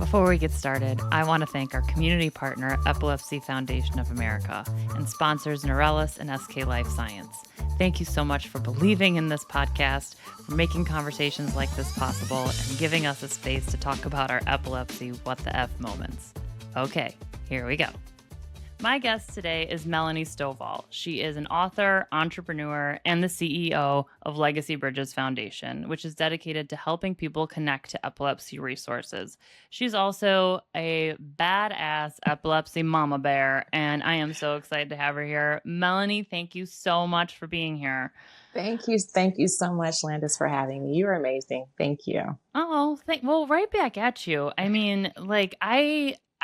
Before we get started, I want to thank our community partner, Epilepsy Foundation of America, and sponsors Neurelis and SK Life Science. Thank you so much for believing in this podcast, for making conversations like this possible, and giving us a space to talk about our epilepsy what the F moments. Okay, here we go. My guest today is Melanee Stovall. She is an author, entrepreneur, and the CEO of Legacy Bridges Foundation, which is dedicated to helping people connect to epilepsy resources. She's also a badass epilepsy mama bear, and I am so excited to have her here. Melanee, thank you so much for being here. Thank you. Thank you so much, Landis, for having me. You're amazing. Thank you. Oh, well, right back at you. I mean, like,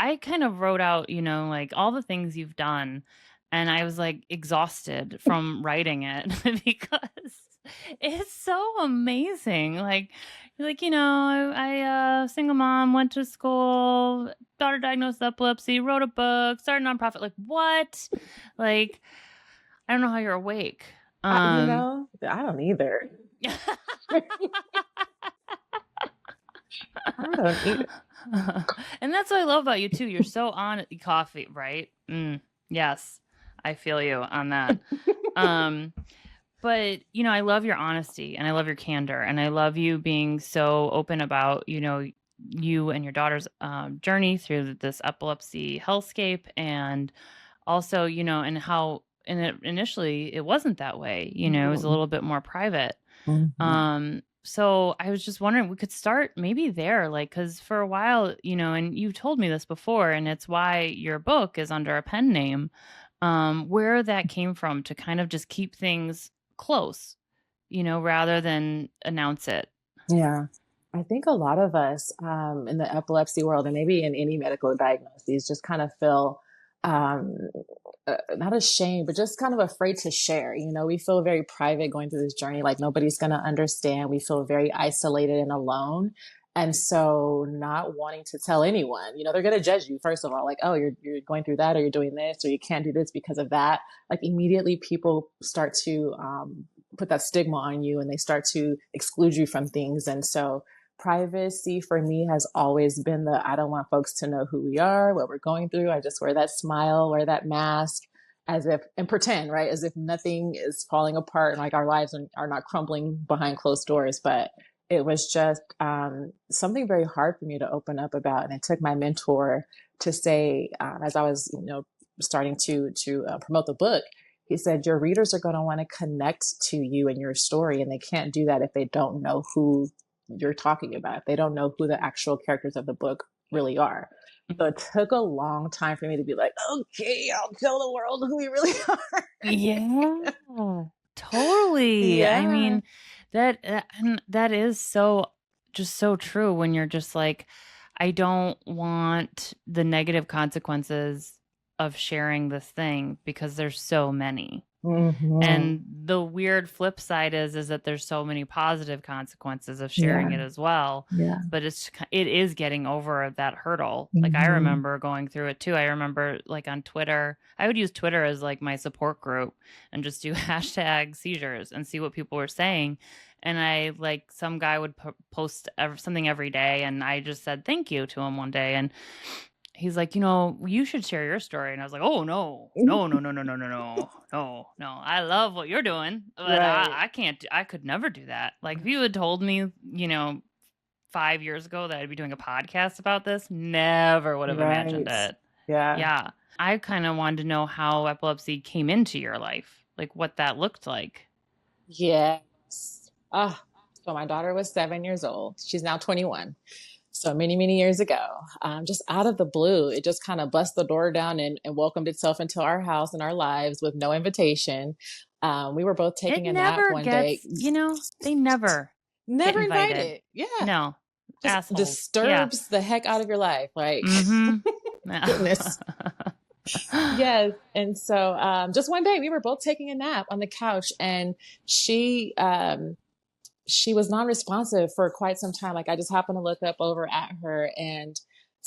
I kind of wrote out, like all the things you've done, and I was like exhausted from writing it because it's so amazing. Like, I single mom, went to school, daughter diagnosed with epilepsy, wrote a book, started a nonprofit. Like, what? Like, I don't know how you're awake. I don't either. I don't either. And that's what I love about you too. You're so on coffee, right? Yes, I feel you on that. But I love your honesty and I love your candor and I love you being so open about, you and your daughter's journey through this epilepsy hellscape, and also, and how initially it wasn't that way. It was a little bit more private. Mm-hmm. So I was just wondering, we could start maybe there, like, because for a while, and you told me this before, and it's why your book is under a pen name, where that came from to kind of just keep things close, rather than announce it. Yeah. I think a lot of us in the epilepsy world, and maybe in any medical diagnoses, just kind of feel not ashamed, but just kind of afraid to share. We feel very private going through this journey, like nobody's going to understand. We feel very isolated and alone. And so not wanting to tell anyone, they're going to judge you, first of all, like, oh, you're going through that, or you're doing this, or you can't do this because of that. Like immediately people start to put that stigma on you, and they start to exclude you from things. And so privacy for me has always been I don't want folks to know who we are, what we're going through. I just wear that smile, wear that mask and pretend, right? As if nothing is falling apart and like our lives are not crumbling behind closed doors. But it was just something very hard for me to open up about. And it took my mentor to say, as I was, starting to promote the book, he said, your readers are going to want to connect to you and your story. And they can't do that if they don't know who you're talking about, if they don't know who the actual characters of the book really are. So it took a long time for me to be like, okay, I'll tell the world who we really are. Yeah, totally. Yeah. I mean, that is so true when you're just like, I don't want the negative consequences of sharing this thing because there's so many. Mm-hmm. And the weird flip side is that there's so many positive consequences of sharing it as well. Yeah. But it is getting over that hurdle. Like I remember going through it too. I remember like on Twitter, I would use Twitter as like my support group and just do hashtag seizures and see what people were saying. And I like some guy would post something every day, and I just said thank you to him one day, and he's like, you should share your story. And I was like, oh, no. I love what you're doing, but right. I can't, I could never do that. Like if you had told me, 5 years ago that I'd be doing a podcast about this, never would have imagined it. Yeah. Yeah. I kind of wanted to know how epilepsy came into your life, like what that looked like. Yes. So my daughter was 7 years old. She's now 21. So many, many years ago, just out of the blue, it just kind of bust the door down and welcomed itself into our house and our lives with no invitation. We were both taking a nap one day. They never invited. Yeah. No. Just disturbs the heck out of your life. Like, goodness. Yes. And so just one day we were both taking a nap on the couch, and she was non-responsive for quite some time. Like I just happened to look up over at her, and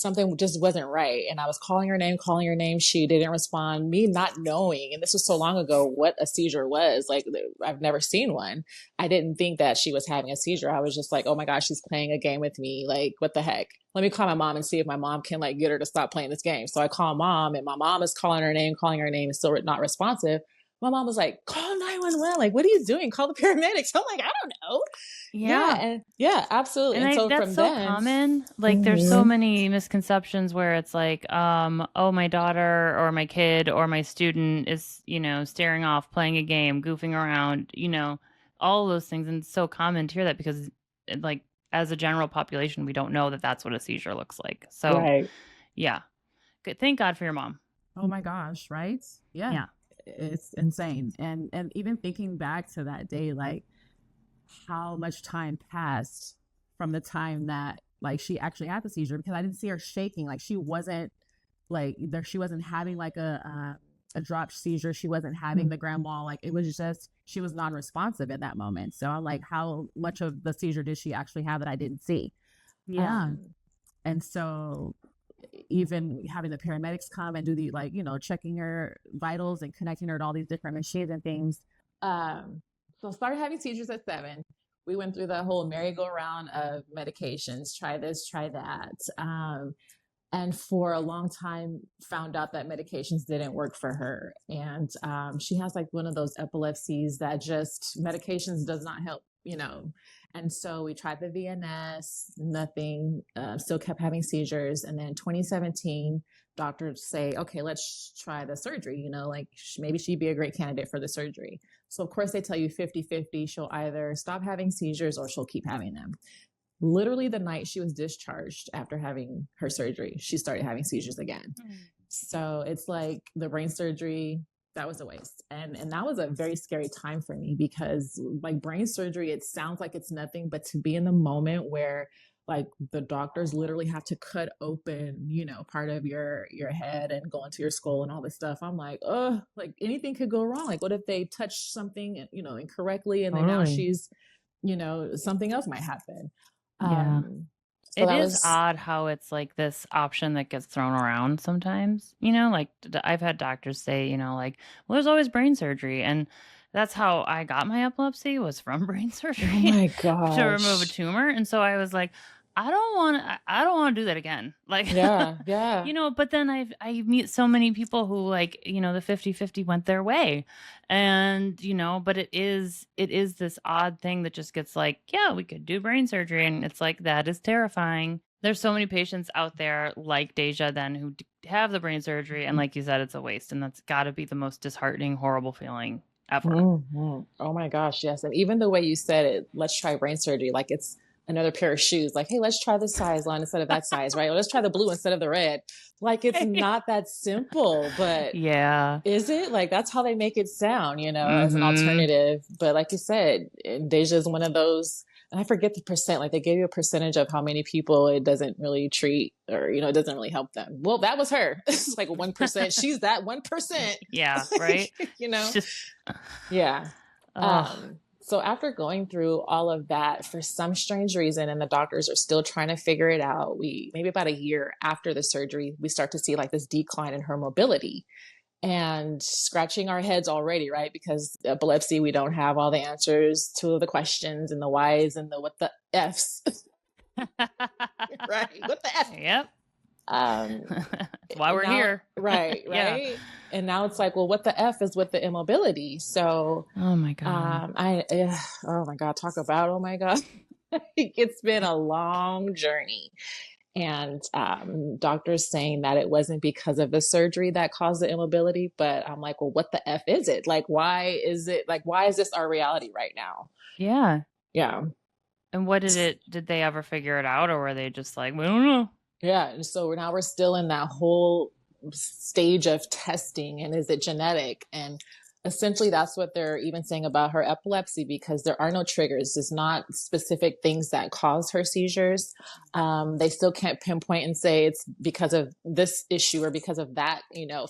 something just wasn't right. And I was calling her name. She didn't respond. Me not knowing, and this was so long ago, what a seizure was. Like, I've never seen one. I didn't think that she was having a seizure. I was just like, oh my gosh, she's playing a game with me. Like, what the heck? Let me call my mom and see if my mom can like get her to stop playing this game. So I call mom, and my mom is calling her name, and still not responsive. My mom was like, call 911. Like, what are you doing? Call the paramedics. I'm like, I don't know. Yeah, absolutely. And so that's from so then, common. Like, there's so many misconceptions where it's like, oh, my daughter or my kid or my student is, staring off, playing a game, goofing around, all of those things. And it's so common to hear that because, like, as a general population, we don't know that that's what a seizure looks like. So, right. Yeah. Good. Thank God for your mom. Oh my gosh, right? Yeah. It's insane. And even thinking back to that day, like how much time passed from the time that like she actually had the seizure, because I didn't see her shaking. Like she wasn't she wasn't having like a drop seizure. She wasn't having the grand mal. Like it was just, she was non-responsive at that moment. So I'm like, how much of the seizure did she actually have that I didn't see? Yeah. And so even having the paramedics come and do the checking her vitals and connecting her to all these different machines and things. So started having seizures at 7. We went through the whole merry-go-round of medications, try this, try that. And for a long time found out that medications didn't work for her. And she has like one of those epilepsies that just medications does not help, And so we tried the VNS, nothing, still kept having seizures. And then 2017, doctors say, okay, let's try the surgery, like maybe she'd be a great candidate for the surgery. So of course they tell you 50-50, she'll either stop having seizures or she'll keep having them. Literally the night she was discharged after having her surgery, she started having seizures again. So it's like the brain surgery, that was a waste. And that was a very scary time for me because like brain surgery, it sounds like it's nothing, but to be in the moment where like the doctors literally have to cut open, part of your head and go into your skull and all this stuff. I'm like, oh, like anything could go wrong. Like what if they touch something, incorrectly and then now she's, something else might happen. Yeah. So it is odd how it's like this option that gets thrown around sometimes, like I've had doctors say, like, well, there's always brain surgery. And that's how I got my epilepsy, was from brain surgery. Oh my gosh. To remove a tumor. And so I was like, I don't want to do that again. Like, yeah. But then I meet so many people who like, the 50-50 went their way. And, but it is this odd thing that just gets like, yeah, we could do brain surgery. And it's like, that is terrifying. There's so many patients out there like Daijah then who have the brain surgery. And like you said, it's a waste. And that's got to be the most disheartening, horrible feeling ever. Mm-hmm. Oh my gosh. Yes. And even the way you said it, let's try brain surgery. Like it's another pair of shoes. Like, hey, let's try this size on instead of that size, right? Or let's try the blue instead of the red. Like it's not that simple, but yeah, is it? Like that's how they make it sound, as an alternative. But like you said, Daijah is one of those. And I forget the percent. Like they gave you a percentage of how many people it doesn't really treat, or it doesn't really help them. Well, that was her. It's like 1%. She's that 1%. Yeah, right. Yeah. So after going through all of that, for some strange reason, and the doctors are still trying to figure it out, maybe about a year after the surgery, we start to see like this decline in her mobility. And scratching our heads already, right? Because epilepsy, we don't have all the answers to the questions and the whys and the what the Fs. Right? What the F? Yep. That's why we're here. Right. Yeah. And now it's like, well, what the F is with the immobility? So, oh my God. Oh my God, talk about, oh my God. It's been a long journey. And doctors saying that it wasn't because of the surgery that caused the immobility, but I'm like, well, what the F is it? Like, why is this our reality right now? Yeah. Yeah. And what did they ever figure it out, or were they just like, we don't know? Yeah. And so now we're still in that whole stage of testing, and is it genetic? And essentially that's what they're even saying about her epilepsy, because there are no triggers. There's not specific things that cause her seizures. They still can't pinpoint and say it's because of this issue or because of that,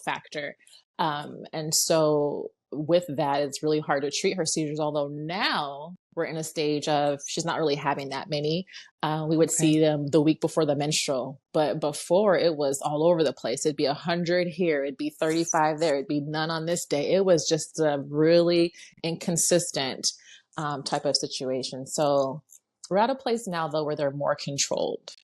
factor. And so with that, it's really hard to treat her seizures. Although now we're in a stage of she's not really having that many. We would Okay. see them the week before the menstrual, but before it was all over the place. It'd be 100 here, it'd be 35 there, it'd be none on this day. It was just a really inconsistent type of situation. So we're at a place now though where they're more controlled.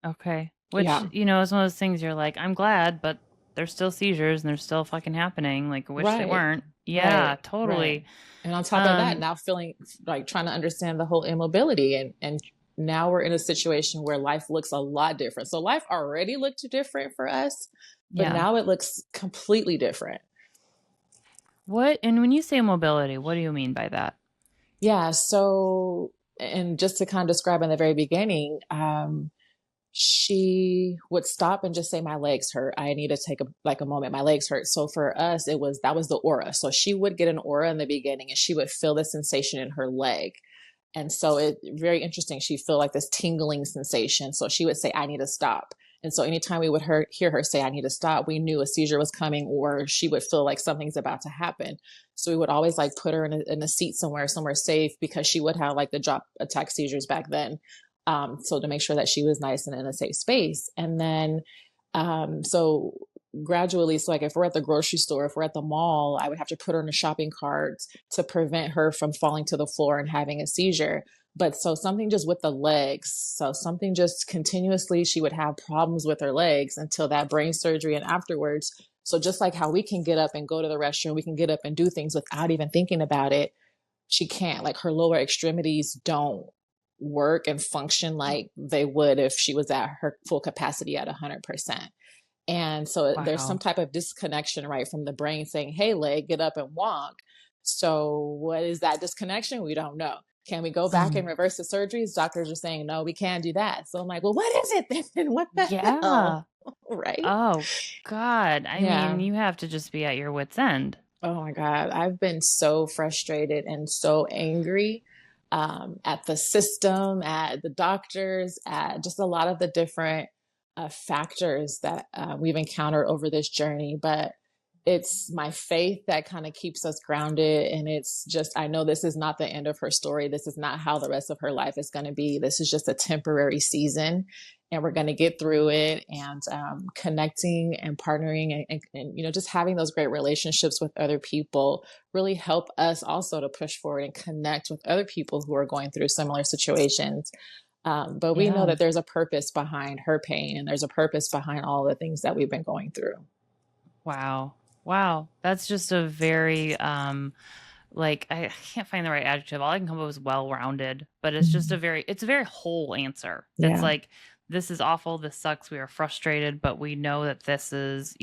Okay. Which, Yeah. is one of those things you're like, I'm glad, but there's still seizures and they're still fucking happening. Like, I wish they Right. weren't. Yeah, Right. Right. totally. And on top of that, Um, now feeling like trying to understand the whole immobility and now we're in a situation where life looks a lot different. So life already looked different for us, but yeah. now it looks completely different. And when you say mobility, what do you mean by that? Yeah. So, and just to kind of describe in the very beginning, she would stop and just say, my legs hurt. I need to take a moment. My legs hurt. So for us, that was the aura. So she would get an aura in the beginning and she would feel the sensation in her leg. And so it very interesting. She'd feel like this tingling sensation. So she would say, I need to stop. And so anytime we would hear her say, I need to stop, we knew a seizure was coming or she would feel like something's about to happen. So we would always like put her in a seat somewhere safe because she would have like the drop attack seizures back then. So to make sure that she was nice and in a safe space. And then, so gradually, so like if we're at the grocery store, if we're at the mall, I would have to put her in a shopping cart to prevent her from falling to the floor and having a seizure. But so something just with the legs, so something just continuously, she would have problems with her legs until that brain surgery and afterwards. So just like how we can get up and go to the restroom, we can get up and do things without even thinking about it. She can't, like her lower extremities don't work and function like they would if she was at her full capacity at 100%. And so there's some Wow. type of disconnection, right, from the brain saying, hey, leg, get up and walk. So what is that disconnection? We don't know. Can we go back and reverse the surgeries? Doctors are saying, no, we can't do that. So I'm like, well, what is it then? What the Yeah. hell? Right? Oh, God. I mean, Yeah. you have to just be at your wit's end. Oh my God. I've been so frustrated and so angry at the system, at the doctors, at just a lot of the different factors that we've encountered over this journey. But it's my faith that kind of keeps us grounded. And it's just, I know this is not the end of her story. This is not how the rest of her life is going to be. This is just a temporary season. And we're going to get through it. And connecting and partnering and just having those great relationships with other people really help us also to push forward and connect with other people who are going through similar situations. But we know Yeah. that there's a purpose behind her pain and there's a purpose behind all the things that we've been going through. Wow. Wow. That's just a very, like, I can't find the right adjective. All I can come up with is well-rounded, but it's just it's a very whole answer. It's Yeah. like, this is awful. This sucks. We are frustrated, but we know that this is,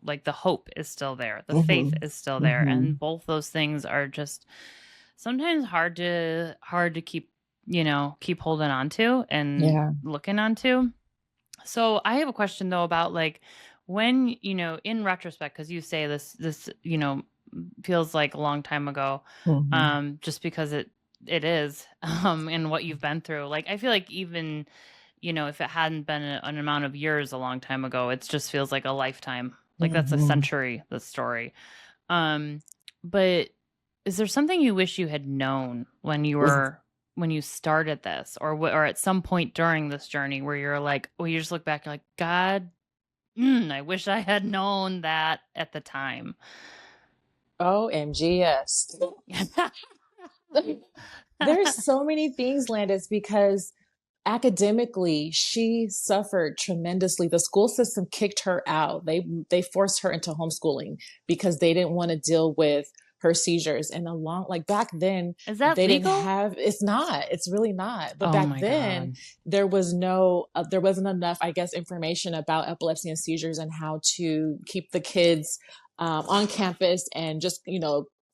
like the hope is still there. The faith is still there. And both those things are just sometimes hard to keep, keep holding on to and Yeah. looking onto. So I have a question though about like when, in retrospect, because you say this, feels like a long time ago, just because it is, and what you've been through. Like, I feel like even, if it hadn't been an amount of years a long time ago, it just feels like a lifetime. Like that's a century, the story. But is there something you wish you had known when you started this, or at some point during this journey where you're like, you just look back, you're like, God, I wish I had known that at the time. OMG, yes. There's so many things, Landis, because academically she suffered tremendously. The school system kicked her out. They forced her into homeschooling because they didn't want to deal with her seizures. And back then, Is that they legal? didn't have, it's not, it's really not. But Oh back my then God. there wasn't enough, I guess, information about epilepsy and seizures and how to keep the kids on campus and just,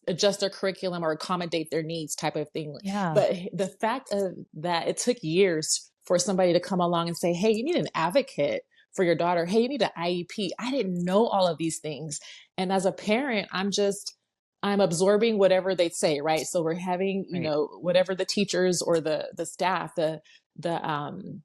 adjust their curriculum or accommodate their needs type of thing. Yeah. But the fact of that, it took years for somebody to come along and say, hey, you need an advocate for your daughter. Hey, you need an IEP. I didn't know all of these things. And as a parent, I'm absorbing whatever they say, right? So we're having, Right. whatever the teachers or the staff, the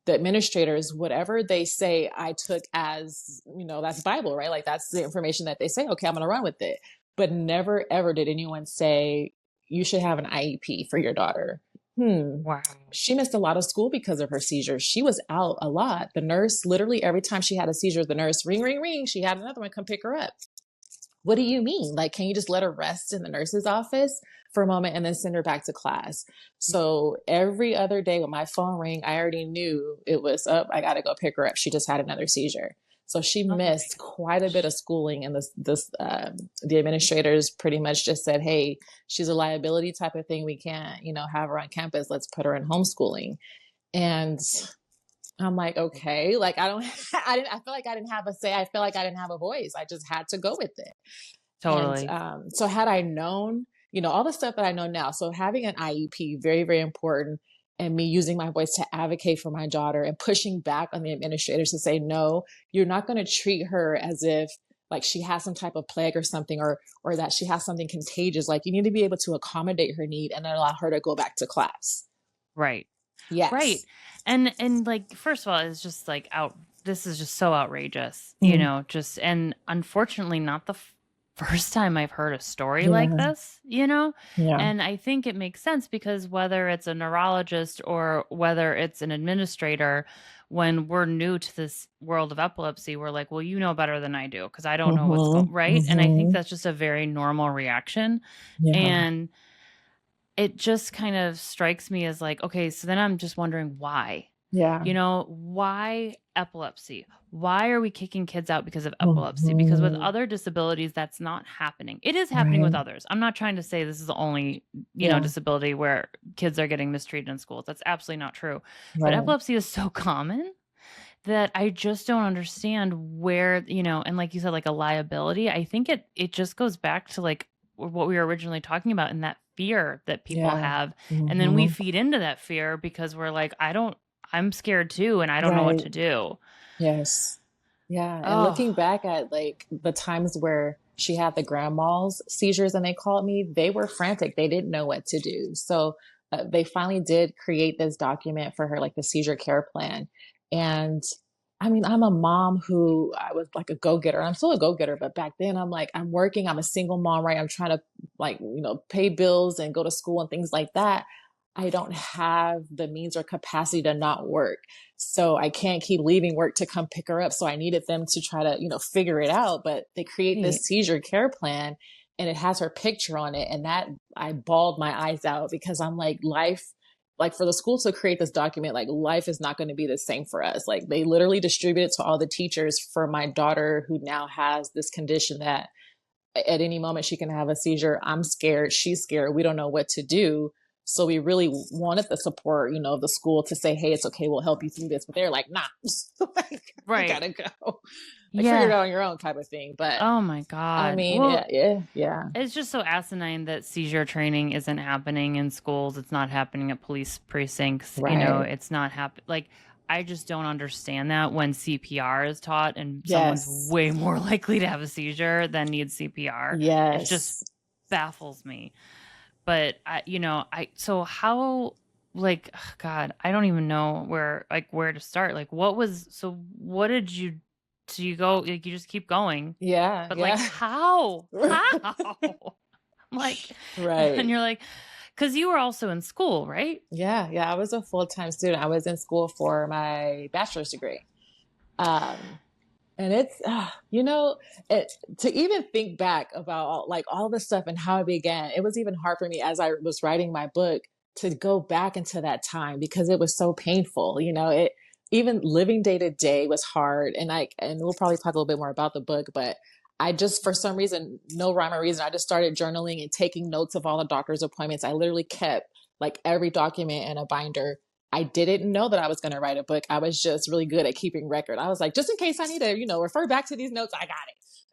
administrators, whatever they say, I took as, that's Bible, right? Like that's the information that they say, okay, I'm going to run with it. but never ever did anyone say you should have an IEP for your daughter. Wow. She missed a lot of school because of her seizures. She was out a lot. The nurse, literally every time she had a seizure, the nurse, ring, ring, ring, she had another one come pick her up. What do you mean? Like, can you just let her rest in the nurse's office for a moment and then send her back to class? So every other day when my phone rang, I already knew it was up. I got to go pick her up. She just had another seizure. So she missed quite a bit of schooling, and the administrators pretty much just said, "Hey, she's a liability type of thing. We can't, have her on campus. Let's put her in homeschooling." And I'm like, okay, like I feel like I didn't have a say. I feel like I didn't have a voice. I just had to go with it. Totally. And so had I known, all the stuff that I know now, so having an IEP, very, very important, and me using my voice to advocate for my daughter and pushing back on the administrators to say, no, you're not going to treat her as if like she has some type of plague or something, or that she has something contagious. Like, you need to be able to accommodate her need and then allow her to go back to class. Right. Yes. Right. And like, first of all, it's just like this is just so outrageous, and unfortunately not the first time I've heard a story like this, Yeah. And I think it makes sense because whether it's a neurologist or whether it's an administrator, when we're new to this world of epilepsy, we're like, well, you know better than I do because I don't know what's going right. And I think that's just a very normal reaction. Yeah. And it just kind of strikes me as like, okay, so then I'm just wondering why. Yeah. Why epilepsy? Why are we kicking kids out because of epilepsy? Because with other disabilities, that's not happening. It is happening with others. I'm not trying to say this is the only, disability where kids are getting mistreated in schools. That's absolutely not true. But epilepsy is so common that I just don't understand where, and like you said, like a liability. I think it just goes back to like what we were originally talking about and that fear that people have. And then we feed into that fear because we're like, I'm scared too, and I don't know what to do. Yes. Yeah. And looking back at like the times where she had the grand mal's seizures and they called me, they were frantic. They didn't know what to do. So they finally did create this document for her, like the seizure care plan. And I mean, I'm a mom who I was like a go-getter. I'm still a go-getter, but back then I'm like, I'm working, I'm a single mom, right? I'm trying to like, pay bills and go to school and things like that. I don't have the means or capacity to not work. So I can't keep leaving work to come pick her up. So I needed them to try to, figure it out. But they create this seizure care plan and it has her picture on it. And that I bawled my eyes out because I'm like, life, like for the school to create this document, like life is not going to be the same for us. Like they literally distribute it to all the teachers for my daughter who now has this condition that at any moment she can have a seizure. I'm scared. She's scared. We don't know what to do. So we really wanted the support, of the school to say, hey, it's okay. We'll help you through this. But they're like, nah, like, you gotta go. Like, figure it out on your own type of thing. But oh my God. I mean, yeah. It's just so asinine that seizure training isn't happening in schools. It's not happening at police precincts. It's not happening. Like, I just don't understand that when CPR is taught and someone's way more likely to have a seizure than needs CPR. Yes. It just baffles me. But so how, like, God, I don't even know where to start. Like, what did you, do you go, like, you just keep going. Yeah. But like, how? Like, right. And you're like, cause you were also in school, right? Yeah. I was a full-time student. I was in school for my bachelor's degree. And it's, to even think back about all the stuff and how it began, it was even hard for me as I was writing my book to go back into that time because it was so painful. Even living day to day was hard. And we'll probably talk a little bit more about the book, but I just, for some reason, no rhyme or reason, I just started journaling and taking notes of all the doctor's appointments. I literally kept like every document in a binder. I didn't know that I was going to write a book. I was just really good at keeping record. I was like, just in case I need to, refer back to these notes, I got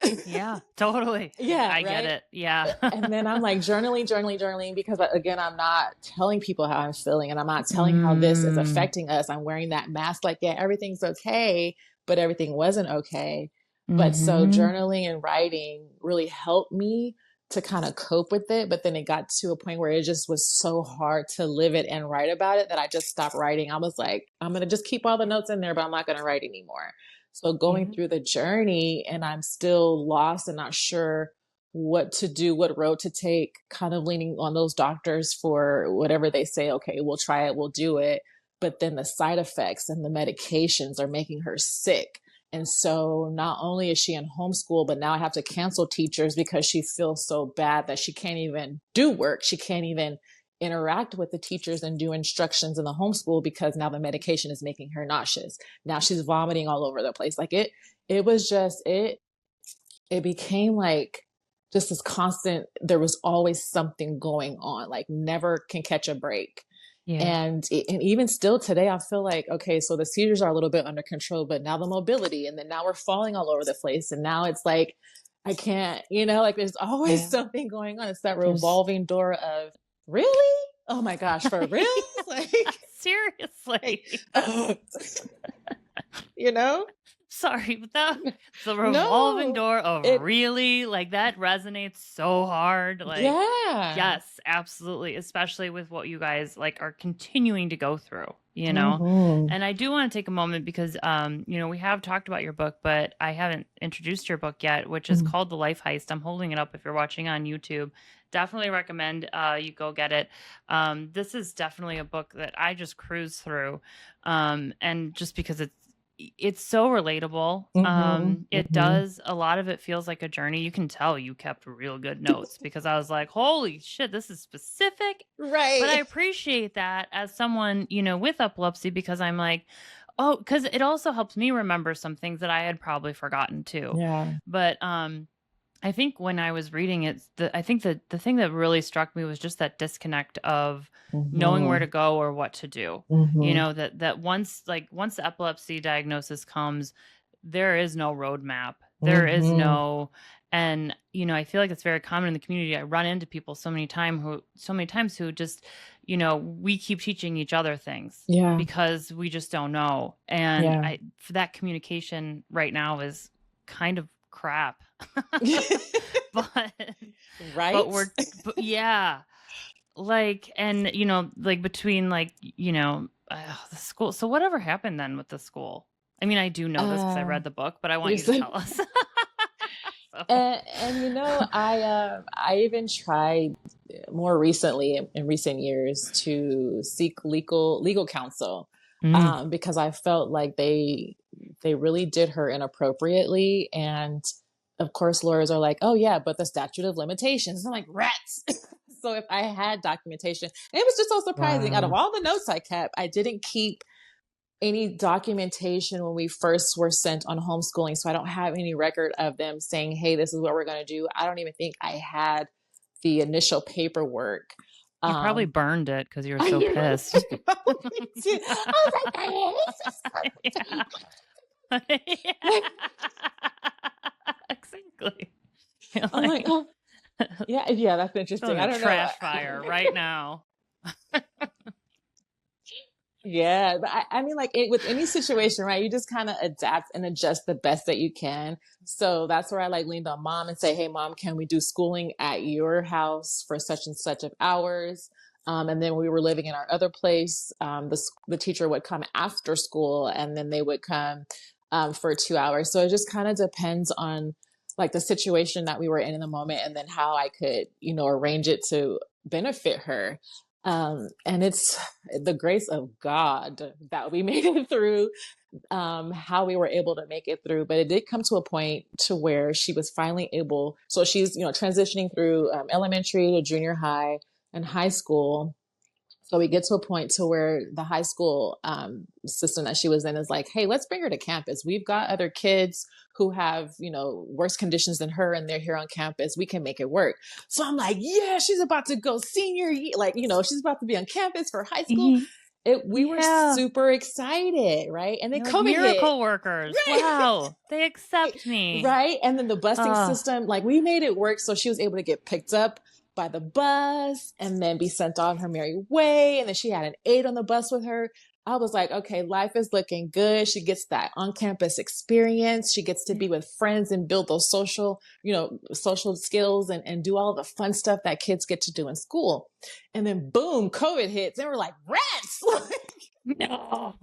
it. Yeah, totally. Yeah. I get it. Yeah. And then I'm like journaling because again, I'm not telling people how I'm feeling and I'm not telling how this is affecting us. I'm wearing that mask like, yeah, everything's okay, but everything wasn't okay. But so journaling and writing really helped me to kind of cope with it. But then it got to a point where it just was so hard to live it and write about it that I just stopped writing. I was like, I'm going to just keep all the notes in there, but I'm not going to write anymore. So going through the journey and I'm still lost and not sure what to do, what road to take, kind of leaning on those doctors for whatever they say. Okay, we'll try it, we'll do it. But then the side effects and the medications are making her sick. And so not only is she in homeschool, but now I have to cancel teachers because she feels so bad that she can't even do work. She can't even interact with the teachers and do instructions in the homeschool because now the medication is making her nauseous. Now she's vomiting all over the place. Like it was just, it became like just this constant, there was always something going on, like never can catch a break. Yeah. And even still today, I feel like, okay, so the seizures are a little bit under control, but now the mobility, and then now we're falling all over the place. And now it's like, I can't, like there's always something going on. It's that revolving door of, really? Oh my gosh, for real? Like, seriously. Sorry, but the revolving door of really, like that resonates so hard. Like, yes, absolutely. Especially with what you guys like are continuing to go through, Mm-hmm. And I do want to take a moment because, we have talked about your book, but I haven't introduced your book yet, which is called The Life Heist. I'm holding it up if you're watching on YouTube. Definitely recommend you go get it. This is definitely a book that I just cruise through. And just because it's so relatable. It does, a lot of it feels like a journey. You can tell you kept real good notes because I was like, holy shit, this is specific. Right. But I appreciate that as someone, with epilepsy, because I'm like, oh, because it also helps me remember some things that I had probably forgotten too. Yeah. But I think when I was reading it, I think the thing that really struck me was just that disconnect of knowing where to go or what to do. That once the epilepsy diagnosis comes, there is no roadmap. There is no, and I feel like it's very common in the community. I run into people so many times who just, we keep teaching each other things because we just don't know. And for that communication right now is kind of crap. but like, and like between like the school, so whatever happened then with the school? I mean, I do know this because I read the book, but I want you to tell us. And I even tried more recently in recent years to seek legal counsel because I felt like they really did her inappropriately. And of course, lawyers are like, oh yeah, but the statute of limitations. And I'm like, rats. So if I had documentation, and it was just so surprising. Out of all the notes I kept, I didn't keep any documentation when we first were sent on homeschooling. So I don't have any record of them saying, hey, this is what we're going to do. I don't even think I had the initial paperwork. You probably burned it because you were so pissed. I was like, I hate this. Exactly. I'm like, oh, yeah, that's interesting. I don't know. Trash fire right now. Yeah, but I mean, like with any situation, right? You just kind of adapt and adjust the best that you can. So that's where I like leaned on mom and say, hey, mom, can we do schooling at your house for such and such of hours? And then we were living in our other place. The teacher would come after school and then they would come for 2 hours. So it just kind of depends on like the situation that we were in the moment and then how I could, arrange it to benefit her. And it's the grace of God that we made it through, how we were able to make it through. But it did come to a point to where she was finally able. So she's, transitioning through elementary to junior high and high school. So we get to a point to where the high school system that she was in is like, hey, let's bring her to campus. We've got other kids who have, worse conditions than her and they're here on campus. We can make it work. So I'm like, yeah, she's about to go senior year. Like, she's about to be on campus for high school. We were super excited, right? And then COVID miracle hit. Workers. Right. Wow. They accept me. Right. And then the busing system, like we made it work. So she was able to get picked up by the bus and then be sent on her merry way. And then she had an aide on the bus with her. I was like, okay, life is looking good. She gets that on-campus experience. She gets to be with friends and build those social skills and do all the fun stuff that kids get to do in school. And then boom, COVID hits and we're like, rats! No.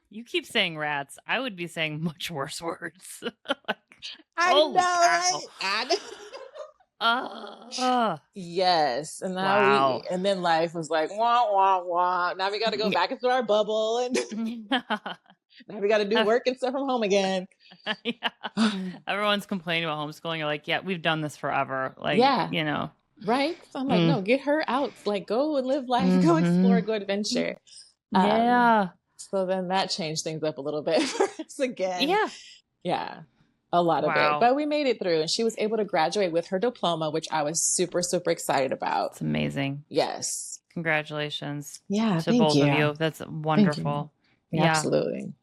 You keep saying rats. I would be saying much worse words. I know, right? Oh, Yes. And now wow. and then life was like, wah, wah, wah. Now we got to go back into our bubble and now we got to do work and stuff from home again. Yeah. Everyone's complaining about homeschooling. You're like, yeah, we've done this forever. Like, Yeah. you know. Right. So I'm like, Mm. no, get her out. Like, go and live life, go explore, Mm-hmm. go adventure. Yeah. So then that changed things up a little bit for us again. Yeah. Yeah, a lot of it. Wow. But we made it through and she was able to graduate with her diploma, which I was super, super excited about. It's amazing. Yes. Congratulations Yeah, to thank both of you. you. That's Thank you. wonderful. Yeah, Yeah. absolutely.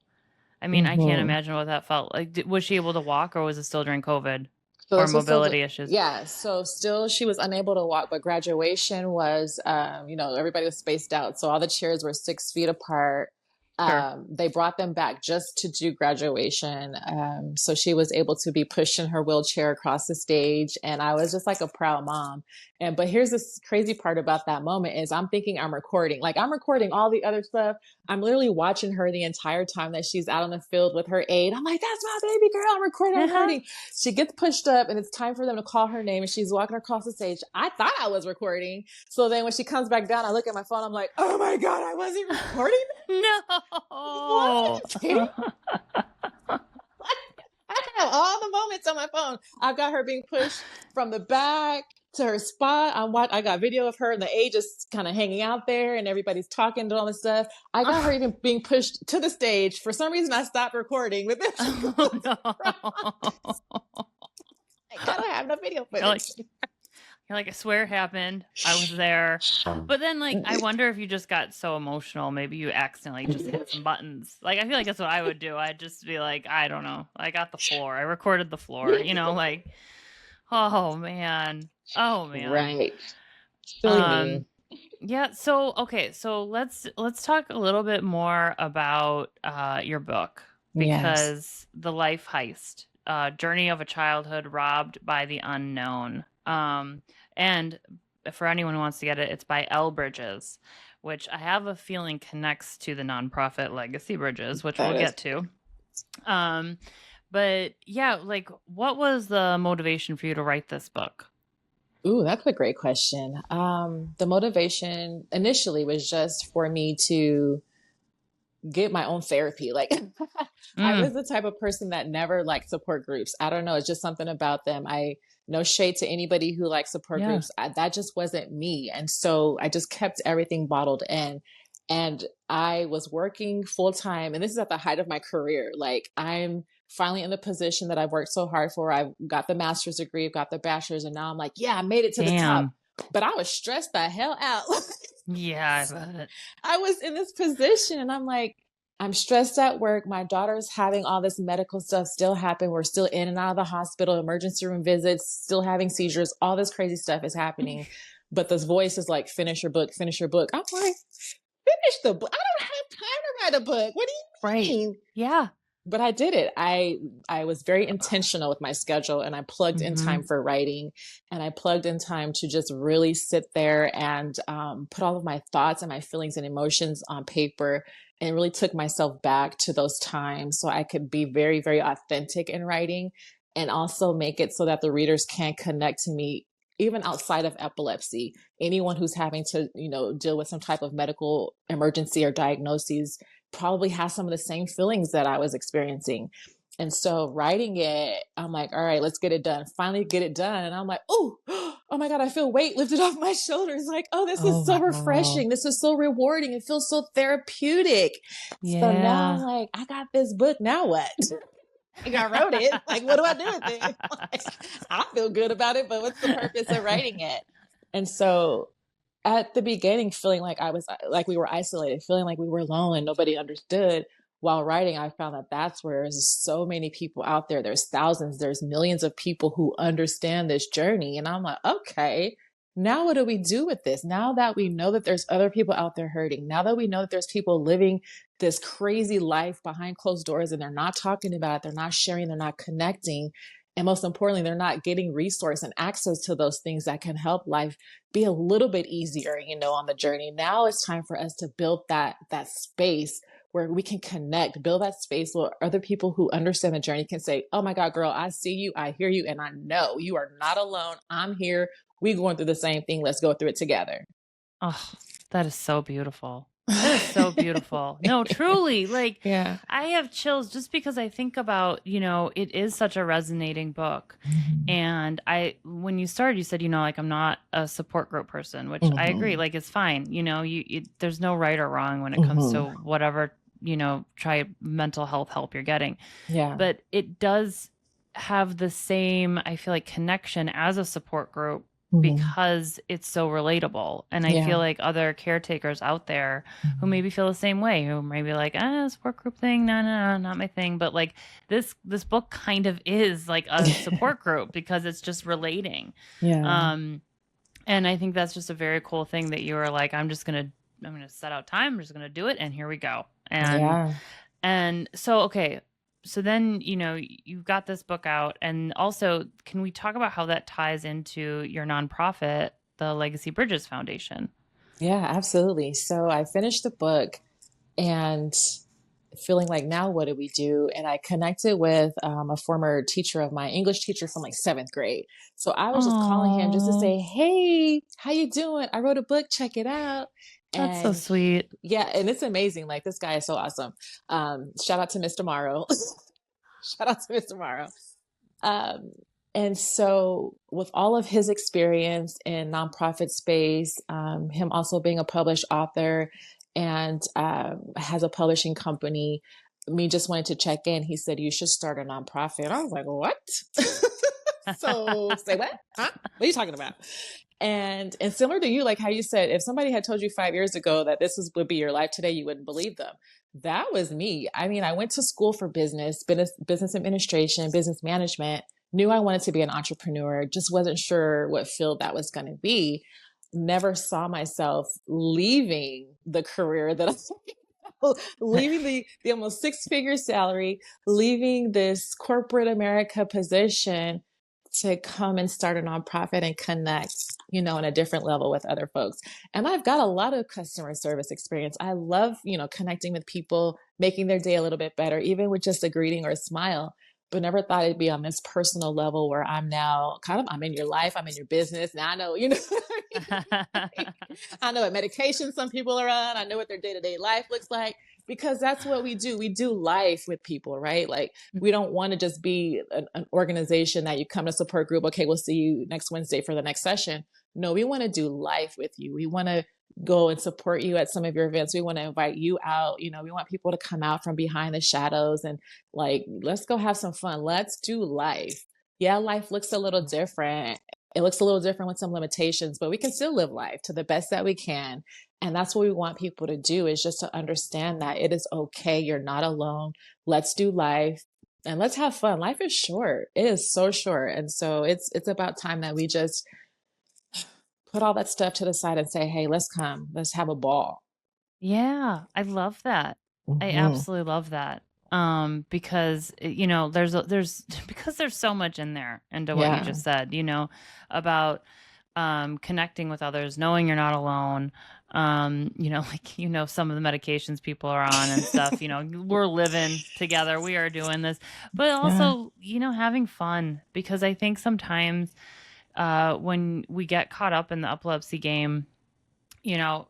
I mean, I can't imagine what that felt like. Was she able to walk or was it still during COVID So or this was still, mobility issues? yeah. So still, she was unable to walk, but graduation was, everybody was spaced out, so all the chairs were 6 feet apart. Sure. They brought them back just to do graduation, so she was able to be pushed in her wheelchair across the stage, and I was just like a proud mom. But here's this crazy part about that moment is I'm thinking I'm recording, like I'm recording all the other stuff. I'm literally watching her the entire time that she's out on the field with her aide. I'm like, that's my baby girl. I'm recording. She gets pushed up and it's time for them to call her name and she's walking across the stage. I thought I was recording. So then when she comes back down, I look at my phone. I'm like, oh my God, I wasn't recording. No. What? I have all the moments on my phone. I've got her being pushed from the back to her spot. I got video of her and the aide just kind of hanging out there and everybody's talking to all this stuff. I got her even being pushed to the stage. For some reason, I stopped recording with this. Oh, no. I gotta have no video footage. You're like, I swear it happened. I was there. But then, like, I wonder if you just got so emotional. Maybe you accidentally just hit some buttons. Like, I feel like that's what I would do. I'd just be like, I don't know. I got the floor. I recorded the floor. You know, like, oh, man. Oh, man. Right. Silly me. Yeah. So, okay. So let's talk a little bit more about your book because The Life Heist, Journey of a Childhood Robbed by the Unknown. And for anyone who wants to get it, it's by L. Bridges, which I have a feeling connects to the nonprofit Legacy Bridges, which we'll get to. But yeah, like, what was the motivation for you to write this book? Ooh, that's a great question. The motivation initially was just for me to get my own therapy. Like I was the type of person that never liked support groups. I don't know. It's just something about them. No shade to anybody who likes support groups. That just wasn't me. And so I just kept everything bottled in. And I was working full time. And this is at the height of my career. Like I'm finally in the position that I've worked so hard for. I've got the master's degree, I've got the bachelor's, and now I'm like, yeah, I made it to the top. But I was stressed the hell out. Yeah, I bet. I was in this position and I'm like, I'm stressed at work. My daughter's having all this medical stuff still happen. We're still in and out of the hospital, emergency room visits, still having seizures. All this crazy stuff is happening. But this voice is like, finish your book, finish your book. I'm like, finish the book. I don't have time to write a book. What do you mean? Right. Yeah. But I did it. I was very intentional with my schedule and I plugged in time for writing and I plugged in time to just really sit there and put all of my thoughts and my feelings and emotions on paper and really took myself back to those times so I could be very, very authentic in writing and also make it so that the readers can connect to me even outside of epilepsy. Anyone who's having to, deal with some type of medical emergency or diagnoses probably has some of the same feelings that I was experiencing. And so writing it, I'm like, all right, let's get it done. Finally get it done. And I'm like, oh my God, I feel weight lifted off my shoulders. Like, this is so refreshing. This is so rewarding. It feels so therapeutic. Yeah. So now I'm like, I got this book. Now what? Like I wrote it. Like, what do I do with it? Like, I feel good about it, but what's the purpose of writing it? And so at the beginning, feeling like we were isolated, feeling like we were alone and nobody understood. While writing, I found that that's where there's so many people out there. There's thousands, there's millions of people who understand this journey. And I'm like, okay, now what do we do with this? Now that we know that there's other people out there hurting, now that we know that there's people living this crazy life behind closed doors and they're not talking about it, they're not sharing, they're not connecting. And most importantly, they're not getting resource and access to those things that can help life be a little bit easier, on the journey. Now it's time for us to build that space where we can connect, build that space where other people who understand the journey can say, oh my God, girl, I see you, I hear you, and I know you are not alone. I'm here. We going through the same thing. Let's go through it together. Oh, that is so beautiful. That is so beautiful. No, truly, like, Yeah. I have chills just because I think about, it is such a resonating book. And when you started, you said, like, I'm not a support group person, which I agree. Like, it's fine. There's no right or wrong when it comes to whatever, try mental health help you're getting. Yeah. But it does have the same, I feel like, connection as a support group because it's so relatable. And I feel like other caretakers out there who maybe feel the same way, who maybe like, support group thing, no, not my thing. But like this book kind of is like a support group because it's just relating. Yeah. And I think that's just a very cool thing that you were like, I'm going to set out time. I'm just going to do it. And here we go. And so, okay. So then, you've got this book out. And also, can we talk about how that ties into your nonprofit, the Legacy Bridges Foundation? Yeah, absolutely. So I finished the book and feeling like, now what do we do? And I connected with a former teacher of my English teacher from like 7th grade. So I was just calling him just to say, hey, how you doing? I wrote a book, check it out. That's so sweet. Yeah. And it's amazing. Like, this guy is so awesome. Shout out to Mr. Morrow. Shout out to Mr. Morrow. And so with all of his experience in nonprofit space, him also being a published author and has a publishing company, me just wanted to check in. He said, you should start a nonprofit. I was like, what? So say what? Huh? What are you talking about? And similar to you, like how you said, if somebody had told you 5 years ago that would be your life today, you wouldn't believe them. That was me. I mean, I went to school for business administration, business management, knew I wanted to be an entrepreneur, just wasn't sure what field that was going to be. Never saw myself leaving the career that leaving the almost 6-figure salary, leaving this corporate America position to come and start a nonprofit and connect, in a different level with other folks. And I've got a lot of customer service experience. I love, connecting with people, making their day a little bit better, even with just a greeting or a smile. But never thought it'd be on this personal level where I'm now I'm in your life, I'm in your business. Now I know, I know what medication some people are on. I know what their day-to-day life looks like, because that's what we do. We do life with people, right? Like, we don't want to just be an organization that you come to support group. Okay, we'll see you next Wednesday for the next session. No, we want to do life with you. We want to go and support you at some of your events. We want to invite you out. We want people to come out from behind the shadows and like, let's go have some fun. Let's do life. Yeah, life looks a little different. It looks a little different with some limitations, but we can still live life to the best that we can. And that's what we want people to do, is just to understand that it is okay. You're not alone. Let's do life and let's have fun. Life is short. It is so short. And so it's about time that we just put all that stuff to the side and say, hey, let's have a ball. Yeah, I love that. I absolutely love that. Because there's because there's so much in there into what you just said, about connecting with others, knowing you're not alone. Like, some of the medications people are on and stuff, we're living together, we are doing this, but also, having fun, because I think sometimes when we get caught up in the epilepsy game,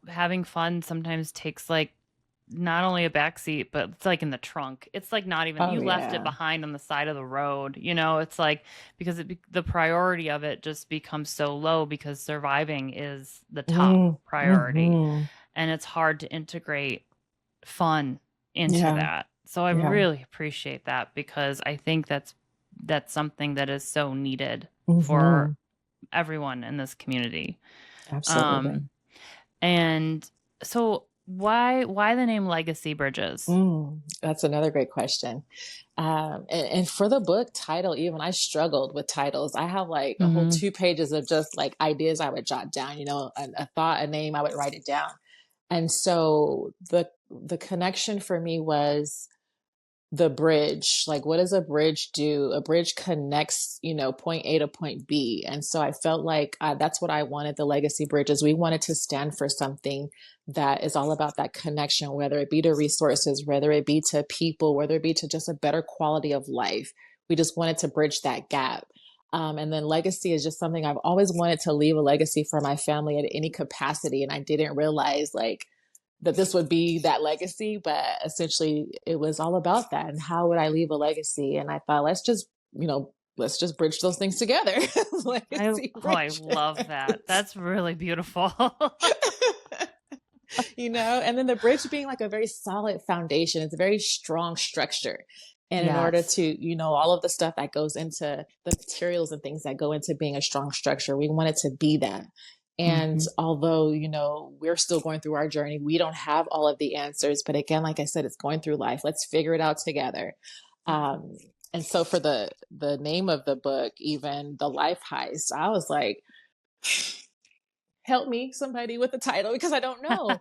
having fun sometimes takes like not only a backseat, but it's like in the trunk. It's like not even, you left it behind on the side of the road. It's like, because the priority of it just becomes so low because surviving is the top priority. And it's hard to integrate fun into that. So I really appreciate that, because I think that's something that is so needed for everyone in this community. Absolutely. And so why the name Legacy Bridges? That's another great question. And for the book title, even I struggled with titles. I have like a whole 2 pages of just like ideas I would jot down, a thought, a name, I would write it down. And so the connection for me was the bridge. Like, what does a bridge do? A bridge connects, point A to point B. And so I felt like that's what I wanted the legacy bridges. We wanted to stand for something that is all about that connection, whether it be to resources, whether it be to people, whether it be to just a better quality of life. We just wanted to bridge that gap. And then legacy is just something I've always wanted to leave a legacy for my family at any capacity. And I didn't realize like that this would be that legacy, but essentially it was all about that. And how would I leave a legacy? And I thought, let's just bridge those things together. I love that. That's really beautiful. And then the bridge being like a very solid foundation. It's a very strong structure. And in order to, all of the stuff that goes into the materials and things that go into being a strong structure, we want it to be that. And although, we're still going through our journey, we don't have all of the answers. But again, like I said, it's going through life. Let's figure it out together. And so for the name of the book, even The Life Heist, I was like, help me, somebody, with the title, because I don't know.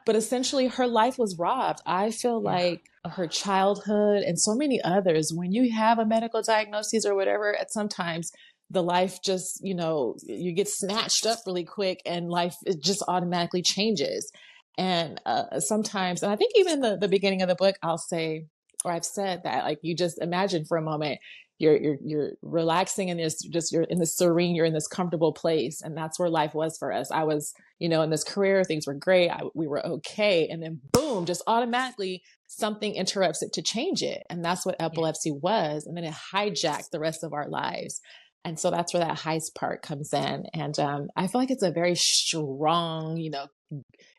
But essentially, her life was robbed. I feel like her childhood and so many others, when you have a medical diagnosis or whatever, at sometimes the life just, you get snatched up really quick and life, it just automatically changes. And sometimes, and I think even the beginning of the book, I'll say, or I've said that, like, you just imagine for a moment, you're relaxing and you're in this serene, you're in this comfortable place. And that's where life was for us. I was, in this career, things were great. We were okay. And then boom, just automatically something interrupts it to change it. And that's what epilepsy was. And then it hijacked the rest of our lives. And so that's where that heist part comes in. And I feel like it's a very strong,